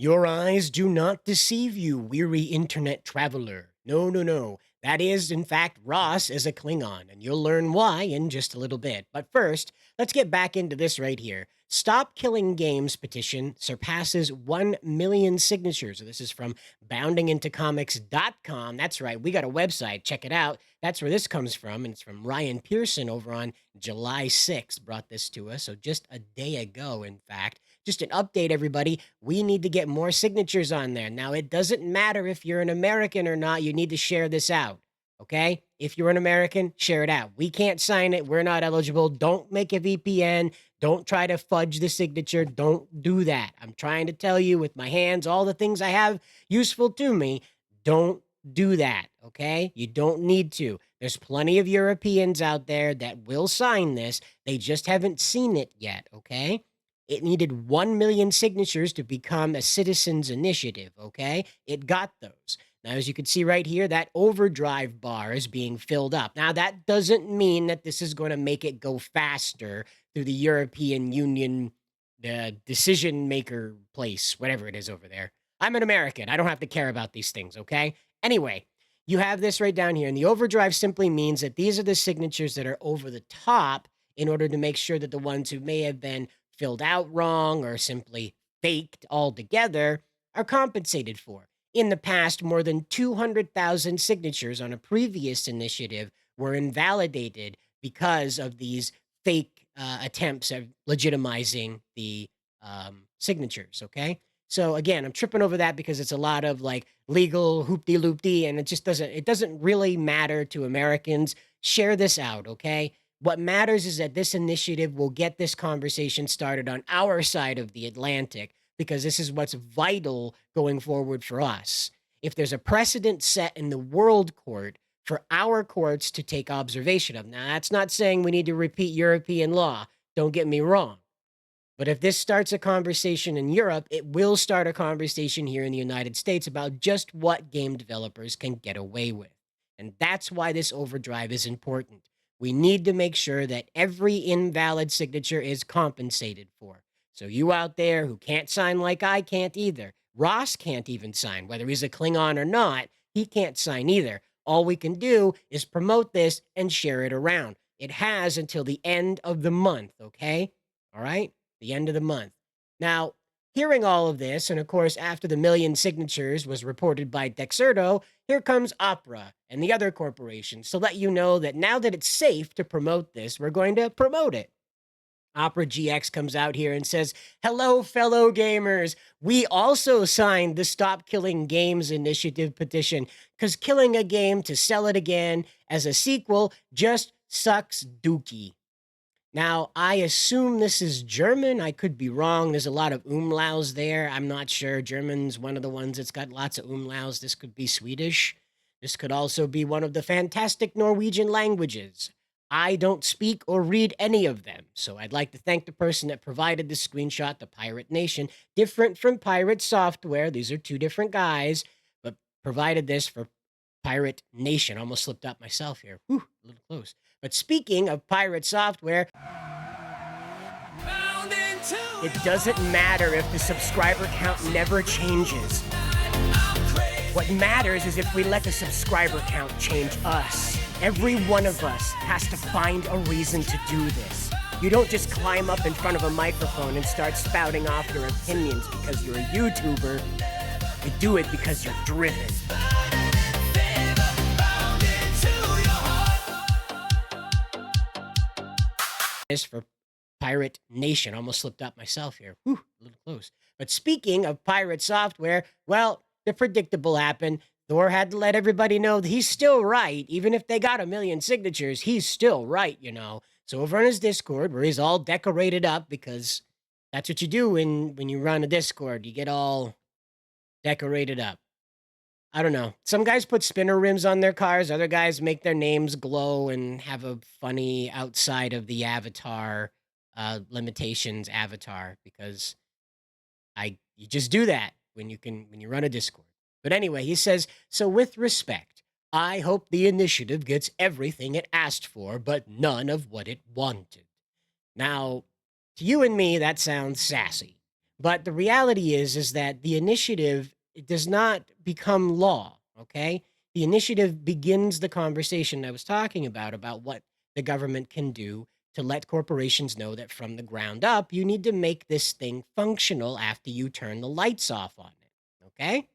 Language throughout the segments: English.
Your eyes do not deceive you, weary internet traveler. No, no, no. That is, in fact, Ross is a Klingon, and you'll learn why in just a little bit. But first, let's get back into this right here. Stop Killing Games petition surpasses 1 million signatures. So this is from boundingintocomics.com. That's right, we got a website. Check it out. That's where this comes from, and it's from Ryan Pearson over on July 6th. Brought this to us, so just a day ago, in fact. Just an update, everybody. We need to get more signatures on there. Now, it doesn't matter if you're an American or not. You need to share this out, okay? If you're an American, share it out. We can't sign it. We're not eligible. Don't make a VPN. Don't try to fudge the signature. Don't do that. I'm trying to tell you with my hands, all the things I have useful to me. Don't do that, okay? You don't need to. There's plenty of Europeans out there that will sign this. They just haven't seen it yet, okay? It needed 1 million signatures to become a citizens initiative, okay? It got those. Now, as you can see right here, that overdrive bar is being filled up. Now, that doesn't mean that this is going to make it go faster through the European Union, the decision maker place, whatever it is over there. I'm an American. I don't have to care about these things, okay? Anyway, you have this right down here, and the overdrive simply means that these are the signatures that are over the top in order to make sure that the ones who may have been filled out wrong or simply faked altogether are compensated for. In the past, more than 200,000 signatures on a previous initiative were invalidated because of these fake attempts at legitimizing the signatures, okay? So again, I'm tripping over that because it's a lot of like legal hoopty-loopty, and it doesn't really matter to Americans. Share this out, okay? What matters is that this initiative will get this conversation started on our side of the Atlantic, because this is what's vital going forward for us. If there's a precedent set in the world court for our courts to take observation of, now that's not saying we need to repeat European law, don't get me wrong. But if this starts a conversation in Europe, it will start a conversation here in the United States about just what game developers can get away with. And that's why this overdrive is important. We need to make sure that every invalid signature is compensated for. So you out there who can't sign like I can't either. Ross can't even sign, whether he's a Klingon or not, he can't sign either. All we can do is promote this and share it around. It has until the end of the month, okay? All right? The end of the month. Now, hearing all of this, and of course, after the million signatures was reported by Dexerto, here comes O.R.C.A and the other corporations to let you know that now that it's safe to promote this, we're going to promote it. O.R.C.A GX comes out here and says, "Hello, fellow gamers. We also signed the Stop Killing Games initiative petition because killing a game to sell it again as a sequel just sucks dookie." Now, I assume this is German. I could be wrong. There's a lot of umlauts there. I'm not sure. German's one of the ones that's got lots of umlauts. This could be Swedish. This could also be one of the fantastic Norwegian languages. I don't speak or read any of them, so I'd like to thank the person that provided this screenshot, the Pirate Nation. Different from Pirate Software. These are two different guys, but provided this for Pirate Nation. Almost slipped up myself here. Whew, a little close. But speaking of Pirate Software, it doesn't matter if the subscriber count never changes. What matters is if we let the subscriber count change us. Every one of us has to find a reason to do this. You don't just climb up in front of a microphone and start spouting off your opinions because you're a YouTuber. You do it because you're driven. This for Pirate Nation. Almost slipped up myself here. Whew, a little close. But speaking of Pirate Software, well, the predictable happened. Thor had to let everybody know that he's still right. Even if they got 1 million signatures, he's still right, you know. So over on his Discord, where he's all decorated up, because that's what you do when you run a Discord. You get all decorated up. I don't know. Some guys put spinner rims on their cars. Other guys make their names glow and have a funny outside of the avatar limitations avatar, because you just do that when you run a Discord. But anyway, he says, "So with respect, I hope the initiative gets everything it asked for, but none of what it wanted." Now, to you and me, that sounds sassy. But the reality is that the initiative does not become law, okay? The initiative begins the conversation I was talking about what the government can do to let corporations know that from the ground up, you need to make this thing functional after you turn the lights off on it, okay?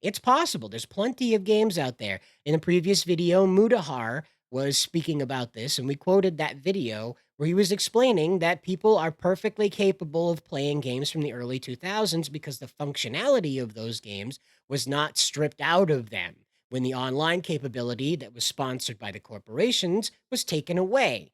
It's possible. There's plenty of games out there. In the previous video, Mudahar was speaking about this, and we quoted that video where he was explaining that people are perfectly capable of playing games from the early 2000s because the functionality of those games was not stripped out of them when the online capability that was sponsored by the corporations was taken away.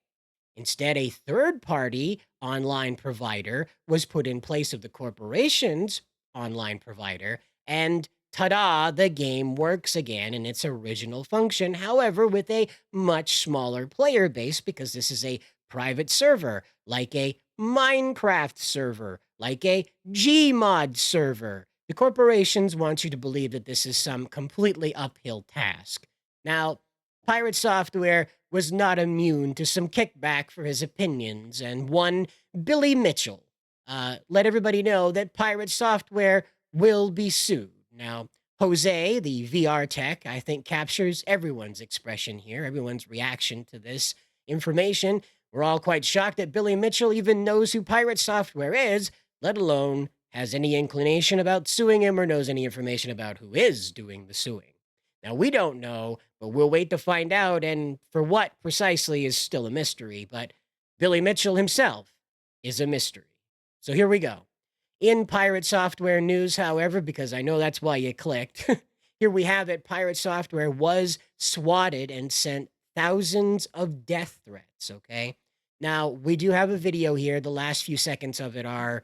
Instead, a third party online provider was put in place of the corporation's online provider, and ta da, the game works again in its original function. However, with a much smaller player base because this is a private server, like a Minecraft server, like a Gmod server. The corporations want you to believe that this is some completely uphill task. Now, Pirate Software was not immune to some kickback for his opinions, and one Billy Mitchell let everybody know that Pirate Software will be sued. Now, Jose, the VR tech, I think captures everyone's expression here, everyone's reaction to this information. We're all quite shocked that Billy Mitchell even knows who Pirate Software is, let alone has any inclination about suing him or knows any information about who is doing the suing. Now, we don't know, but we'll wait to find out, and for what precisely is still a mystery, but Billy Mitchell himself is a mystery. So here we go. In Pirate Software news, however, because I know that's why you clicked, here we have it. Pirate Software was swatted and sent thousands of death threats, okay? Now, we do have a video here. The last few seconds of it are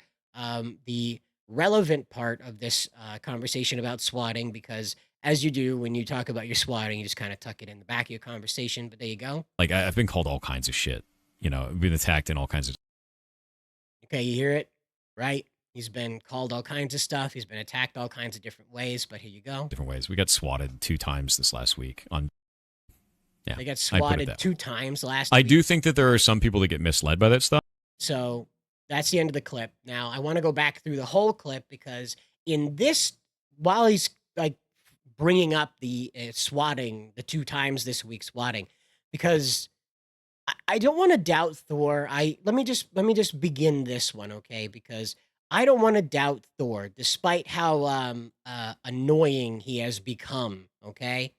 the relevant part of this conversation about swatting, because as you do when you talk about your swatting, you just kind of tuck it in the back of your conversation, but there you go. Like, I've been called all kinds of shit. You know, I've been attacked in all kinds of... Okay, you hear it, right? He's been called all kinds of stuff. He's been attacked all kinds of different ways, but here you go. different ways. We got swatted 2 times this last week. They got I put it swatted that 2 way. times last I week. do think that there are some people that get misled by that stuff. So that's the end of the clip. Now, I want to go back through the whole clip because in this, while he's like bringing up the swatting, the 2 times this week swatting, because I don't want to doubt Thor. Let me just begin this one, okay? Because I don't want to doubt Thor, despite how annoying he has become. Okay,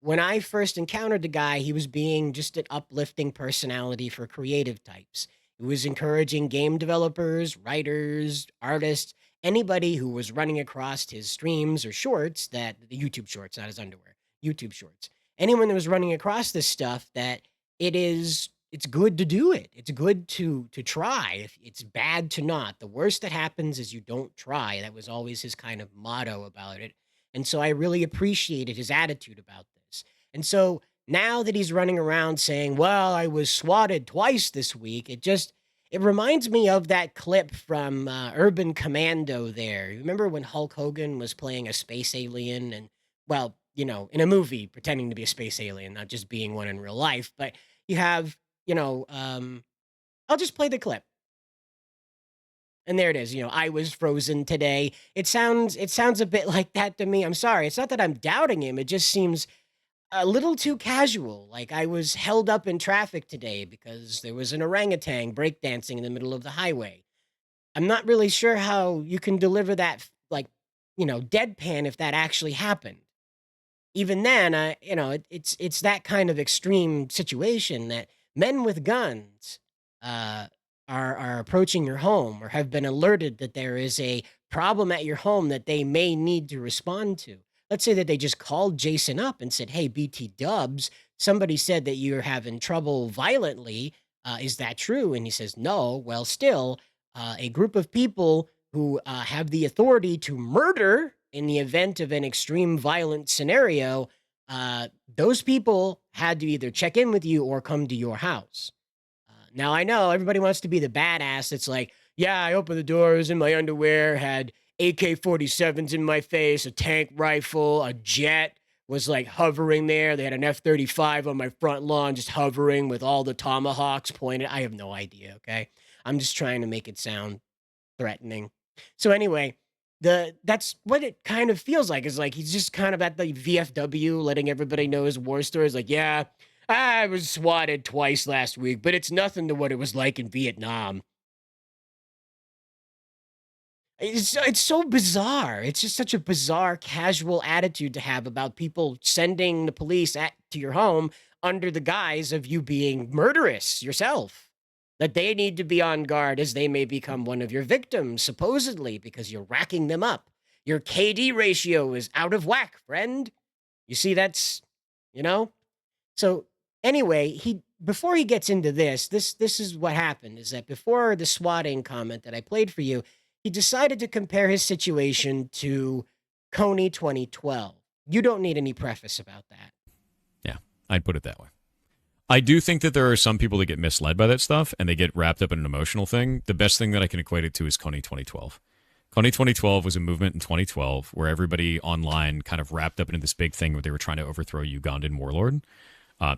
when I first encountered the guy, he was being just an uplifting personality for creative types. He was encouraging game developers, writers, artists, anybody who was running across his streams or shorts that the YouTube shorts, not his underwear, YouTube shorts. Anyone that was running across this stuff that it's good to do it. It's good to try. If it's bad to not. The worst that happens is you don't try. That was always his kind of motto about it. And so I really appreciated his attitude about this. And so now that he's running around saying, "Well, I was swatted twice this week," it reminds me of that clip from Urban Commando there. You remember when Hulk Hogan was playing a space alien and, well, in a movie pretending to be a space alien, not just being one in real life, but you have, I'll just play the clip. And there it is. I was frozen today. It sounds a bit like that to me. I'm sorry. It's not that I'm doubting him. It just seems a little too casual. Like I was held up in traffic today because there was an orangutan breakdancing in the middle of the highway. I'm not really sure how you can deliver that like, deadpan if that actually happened. Even then, it's that kind of extreme situation that men with guns uh, are approaching your home or have been alerted that there is a problem at your home that they may need to respond to. Let's say that they just called Jason up and said, "Hey, BT Dubs, somebody said that you're having trouble violently. Is that true?" And he says, "No." Well, still, a group of people who have the authority to murder in the event of an extreme violent scenario, those people had to either check in with you or come to your house. Now, I know everybody wants to be the badass that's like, "Yeah, I opened the doors in my underwear, had AK-47s in my face, a tank rifle, a jet was like hovering there. They had an F-35 on my front lawn just hovering with all the tomahawks pointed." I have no idea, okay? I'm just trying to make it sound threatening. So anyway, that's what it kind of feels like. Is like he's just kind of at the VFW, letting everybody know his war stories. Like, yeah, I was swatted twice last week, but it's nothing to what it was like in Vietnam. It's so bizarre. It's just such a bizarre, casual attitude to have about people sending the police to your home under the guise of you being murderous yourself. That they need to be on guard as they may become one of your victims, supposedly, because you're racking them up. Your KD ratio is out of whack, friend. You see, that's, you know? So anyway, he before he gets into this is what happened is that before the swatting comment that I played for you, he decided to compare his situation to Coney 2012. You don't need any preface about that. Yeah, I'd put it that way. I do think that there are some people that get misled by that stuff and they get wrapped up in an emotional thing. The best thing that I can equate it to is Coney 2012. Coney 2012 was a movement in 2012 where everybody online kind of wrapped up into this big thing where they were trying to overthrow a Ugandan warlord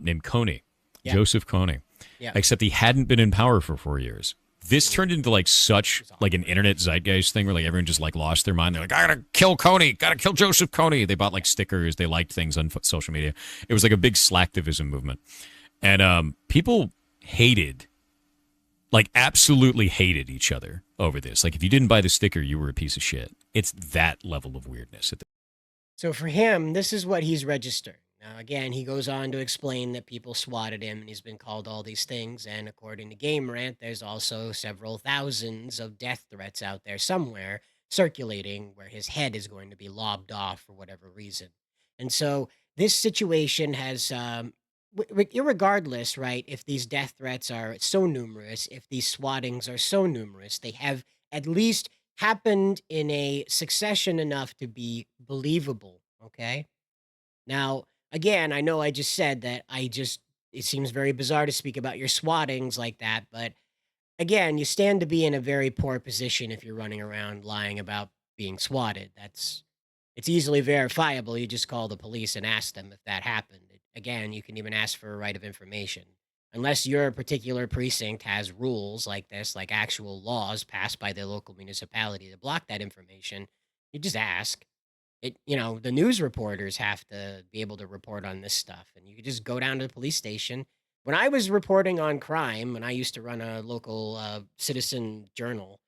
named Coney, Yeah. Joseph Coney. Yeah. Except he hadn't been in power for 4 years. This turned into like such like an internet zeitgeist thing where like everyone just like lost their mind. They're like, I gotta kill Coney, gotta kill Joseph Coney. They bought like stickers, they liked things on social media. It was like a big slacktivism movement. And people hated, like absolutely hated each other over this. Like if you didn't buy the sticker, you were a piece of shit. It's that level of weirdness. So for him, this is what he's registered. Now, again, he goes on to explain that people swatted him and he's been called all these things. And according to Game Rant, there's also several thousands of death threats out there somewhere circulating where his head is going to be lobbed off for whatever reason. And so this situation has, irregardless, right, if these death threats are so numerous, if these swattings are so numerous, they have at least happened in a succession enough to be believable. Okay. Now, again, I know I just said that it seems very bizarre to speak about your swattings like that, but again, you stand to be in a very poor position if you're running around lying about being swatted. It's easily verifiable. You just call the police and ask them if that happened. Again, you can even ask for a right of information. Unless your particular precinct has rules like this, like actual laws passed by the local municipality to block that information, you just ask. The news reporters have to be able to report on this stuff, and you could just go down to the police station. When I was reporting on crime, and I used to run a local citizen journal,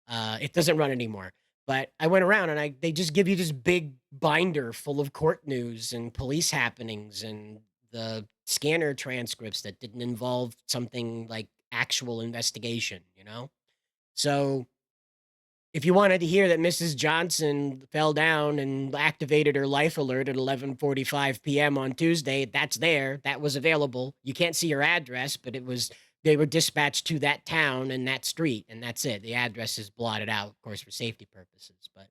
it doesn't run anymore. But I went around and they just give you this big binder full of court news and police happenings and the scanner transcripts that didn't involve something like actual investigation. So if you wanted to hear that Mrs. Johnson fell down and activated her life alert at 11:45 p.m. on Tuesday, that's there. That was available. You can't see her address, but they were dispatched to that town and that street, and that's it. The address is blotted out, of course, for safety purposes. But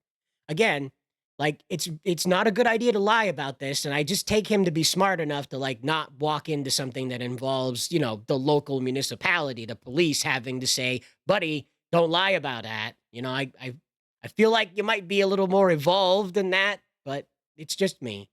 again, like it's not a good idea to lie about this, and I just take him to be smart enough to like not walk into something that involves, the local municipality, the police having to say, buddy, don't lie about that. I feel like you might be a little more evolved than that, but it's just me.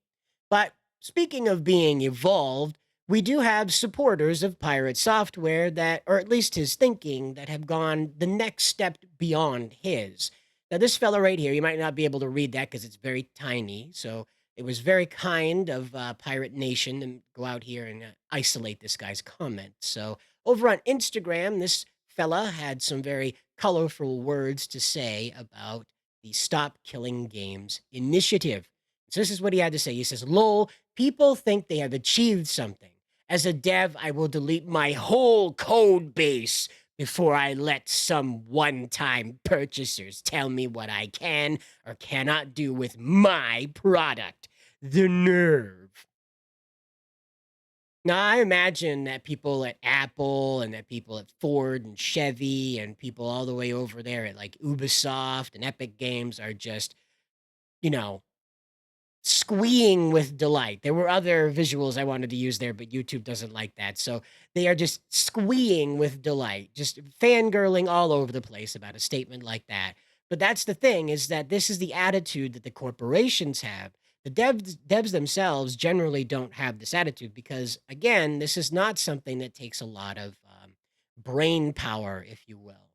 But speaking of being evolved, we do have supporters of pirate software that, or at least his thinking, that have gone the next step beyond his. Now, this fella right here, you might not be able to read that because it's very tiny. So it was very kind of Pirate Nation to go out here and isolate this guy's comments. So over on Instagram, this fella had some very colorful words to say about the Stop Killing Games initiative. So this is what he had to say. He says, lol, people think they have achieved something. As a dev, I will delete my whole code base before I let some one-time purchasers tell me what I can or cannot do with my product. The nerve. Now, I imagine that people at Apple and that people at Ford and Chevy and people all the way over there at like Ubisoft and Epic Games are just, you know, squeeing with delight. There were other visuals I wanted to use there, but YouTube doesn't like that. So they are just squeeing with delight, just fangirling all over the place about a statement like that. But that's the thing, is that this is the attitude that the corporations have. The devs themselves generally don't have this attitude because, again, this is not something that takes a lot of brain power, if you will.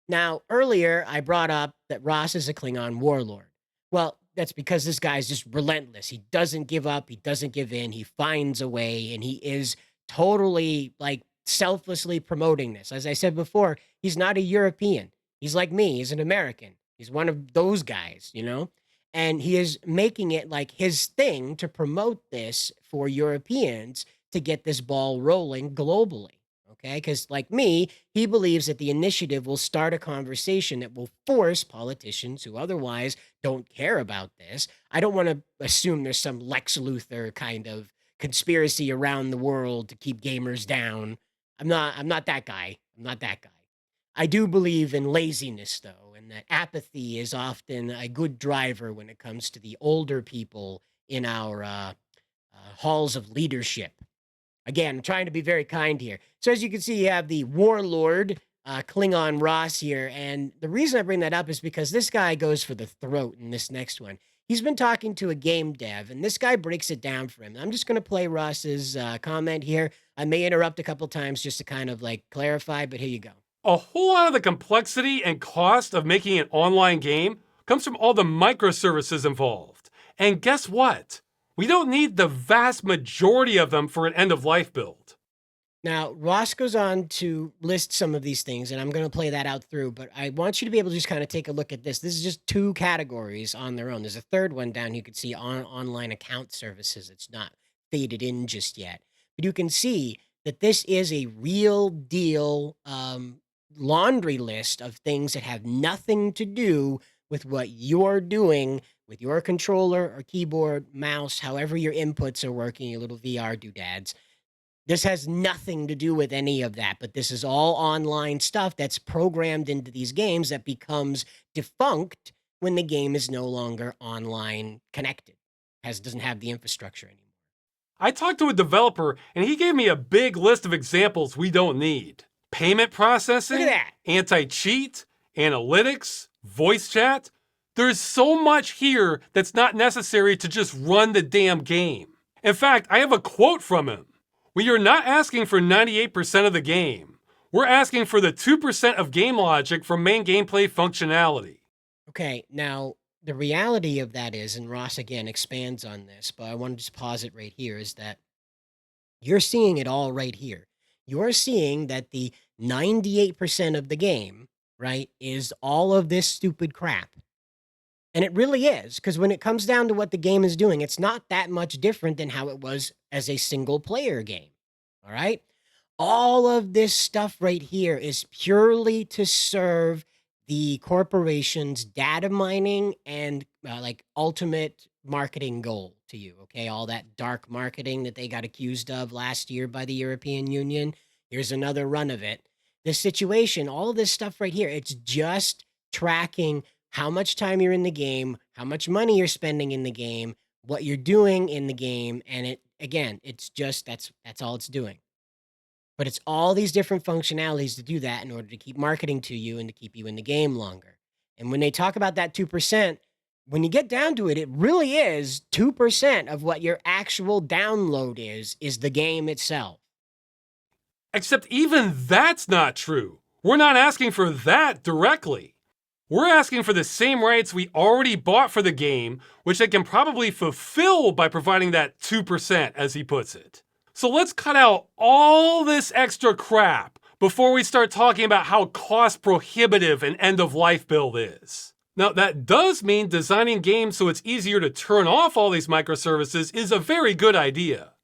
Now, earlier I brought up that Ross is a Klingon warlord. Well, that's because this guy's just relentless. He doesn't give up, he doesn't give in, he finds a way, and he is totally like selflessly promoting this. As I said before, he's not a European. He's like me, he's an American. He's one of those guys, you know? And he is making it like his thing to promote this for Europeans to get this ball rolling globally. Okay. Because, like me, he believes that the initiative will start a conversation that will force politicians who otherwise don't care about this. I don't want to assume there's some Lex Luthor kind of conspiracy around the world to keep gamers down. I'm not that guy. I'm not that guy. I do believe in laziness, though, and that apathy is often a good driver when it comes to the older people in our halls of leadership. Again, I'm trying to be very kind here. So as you can see, you have the Warlord, Klingon Ross here, and the reason I bring that up is because this guy goes for the throat in this next one. He's been talking to a game dev, and this guy breaks it down for him. I'm just going to play Ross's comment here. I may interrupt a couple times just to kind of like clarify, but here you go. A whole lot of the complexity and cost of making an online game comes from all the microservices involved. And guess what? We don't need the vast majority of them for an end-of-life build. Now, Ross goes on to list some of these things, and I'm going to play that out through, but I want you to be able to just kind of take a look at this. This is just two categories on their own. There's a third one down you can see on online account services. It's not faded in just yet. But you can see that this is a real deal laundry list of things that have nothing to do with what you're doing with your controller or keyboard, mouse, however your inputs are working, your little VR doodads. This has nothing to do with any of that, but this is all online stuff that's programmed into these games that becomes defunct when the game is no longer online connected, doesn't have the infrastructure anymore. I talked to a developer and he gave me a big list of examples we don't need. Payment processing, Look at that. anti-cheat, analytics, voice chat. There's so much here that's not necessary to just run the damn game. In fact, I have a quote from him. We are not asking for 98% of the game. We're asking for the 2% of game logic for main gameplay functionality. Okay, now the reality of that is, and Ross again expands on this, but I want to just pause it right here, is that you're seeing it all right here. You're seeing that the 98% of the game, right, is all of this stupid crap. And it really is, because when it comes down to what the game is doing, it's not that much different than how it was as a single player game. All right? All of this stuff right here is purely to serve the corporation's data mining and like ultimate marketing goal to you. Okay? All that dark marketing that they got accused of last year by the European Union. Here's another run of it. This situation, all of this stuff right here, it's just tracking how much time you're in the game, how much money you're spending in the game, what you're doing in the game, and it again, it's just that's all it's doing. But it's all these different functionalities to do that in order to keep marketing to you and to keep you in the game longer. And when they talk about that 2%, when you get down to it, it really is 2% of what your actual download is the game itself. Except even that's not true. We're not asking for that directly. We're asking for the same rights we already bought for the game, which they can probably fulfill by providing that 2%, as he puts it. So let's cut out all this extra crap before we start talking about how cost prohibitive an end-of-life build is. Now, that does mean designing games so it's easier to turn off all these microservices is a very good idea.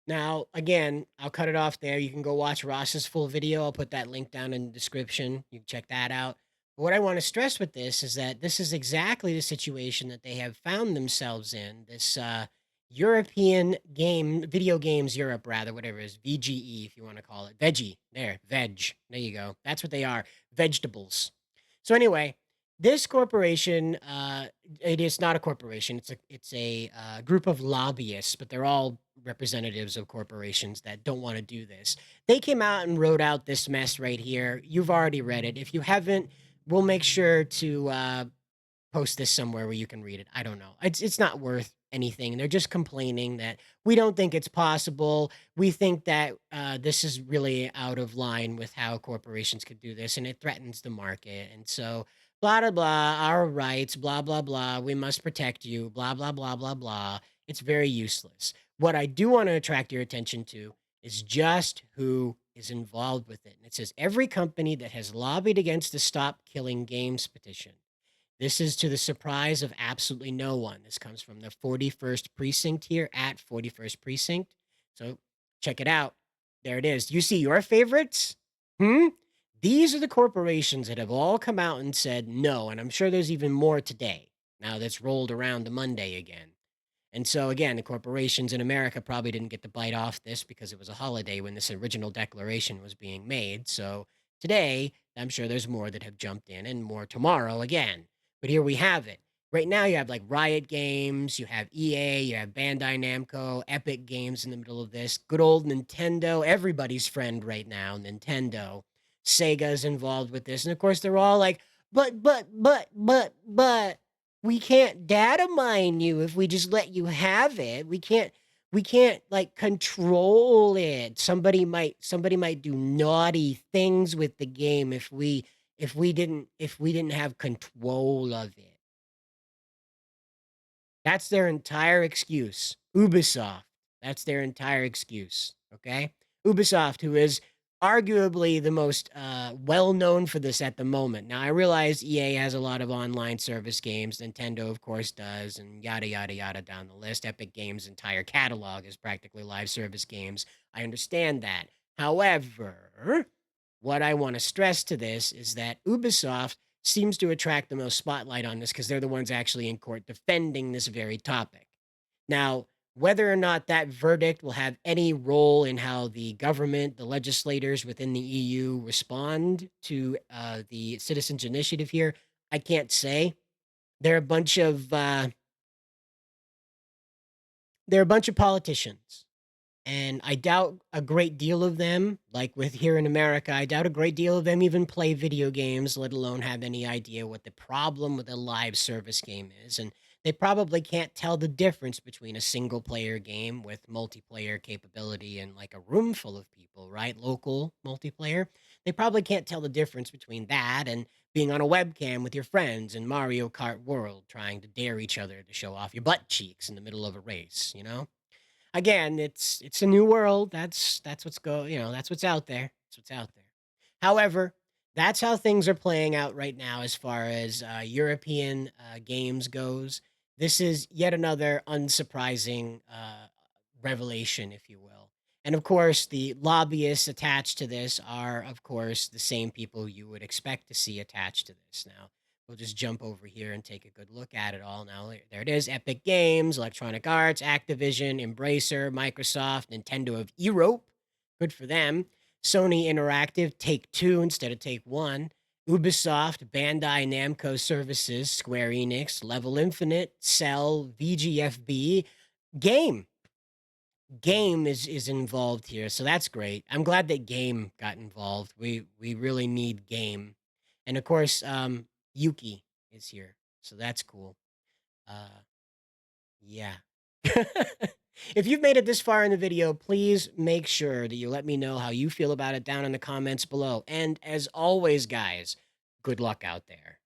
Now, again, I'll cut it off there. You can go watch Ross's full video. I'll put that link down in the description. You can check that out. What I want to stress with this is that this is exactly the situation that they have found themselves in. This European video games Europe, rather, whatever it is, VGE, if you want to call it. Veggie, veg. There you go. That's what they are, vegetables. So anyway, this corporation, it is not a corporation. It's a group of lobbyists, but they're all representatives of corporations that don't want to do this. They came out and wrote out this mess right here. You've already read it. If you haven't, we'll make sure to post this somewhere where you can read it. I don't know. It's not worth anything. They're just complaining that we don't think it's possible. We think that this is really out of line with how corporations could do this, and it threatens the market. And so, blah blah blah. Our rights, blah blah blah. We must protect you. Blah blah blah blah blah. It's very useless. What I do want to attract your attention to is just who is involved with it. And it says every company that has lobbied against the Stop Killing Games petition. This is to the surprise of absolutely no one. This comes from the 41st Precinct here at 41st Precinct. So check it out. There it is. You see your favorites? These are the corporations that have all come out and said no. And I'm sure there's even more today. Now that's rolled around to Monday again. And so again, the corporations in America probably didn't get the bite off this because it was a holiday when this original declaration was being made. So today, I'm sure there's more that have jumped in and more tomorrow again. But here we have it. Right now, you have like Riot Games, you have EA, you have Bandai Namco, Epic Games in the middle of this. Good old Nintendo, everybody's friend right now, Nintendo. Sega's involved with this. And of course, they're all like, but, we can't data mine you if we just let you have it. We can't like control it. Somebody might do naughty things with the game if we didn't have control of it. That's their entire excuse. Ubisoft. That's their entire excuse. Okay? Ubisoft, who is arguably the most well-known for this at the moment. Now, I realize EA has a lot of online service games. Nintendo, of course, does, and yada, yada, yada down the list. Epic Games' entire catalog is practically live service games. I understand that. However, what I want to stress to this is that Ubisoft seems to attract the most spotlight on this because they're the ones actually in court defending this very topic. Now, whether or not that verdict will have any role in how the government, the legislators within the EU respond to the Citizens Initiative here, I can't say. They're a bunch of politicians, and I doubt a great deal of them, like with here in America, I doubt a great deal of them even play video games, let alone have any idea what the problem with a live service game is. And they probably can't tell the difference between a single player game with multiplayer capability and like a room full of people, right? Local multiplayer. They probably can't tell the difference between that and being on a webcam with your friends in Mario Kart World, trying to dare each other to show off your butt cheeks in the middle of a race, you know? Again, it's a new world. That's that's what's out there. That's what's out there. However, that's how things are playing out right now as far as European games goes. This is yet another unsurprising revelation, if you will. And of course, the lobbyists attached to this are, of course, the same people you would expect to see attached to this. Now, we'll just jump over here and take a good look at it all. Now, there it is. Epic Games, Electronic Arts, Activision, Embracer, Microsoft, Nintendo of Europe. Good for them. Sony Interactive, Take-Two instead of Take-One. Ubisoft, Bandai Namco Services, Square Enix, Level Infinite, Cell, VGFB, Game. Game is involved here, so that's great. I'm glad that Game got involved. We really need Game. And of course, Yuki is here, so that's cool. Yeah. If you've made it this far in the video, please make sure that you let me know how you feel about it down in the comments below. And as always, guys, good luck out there.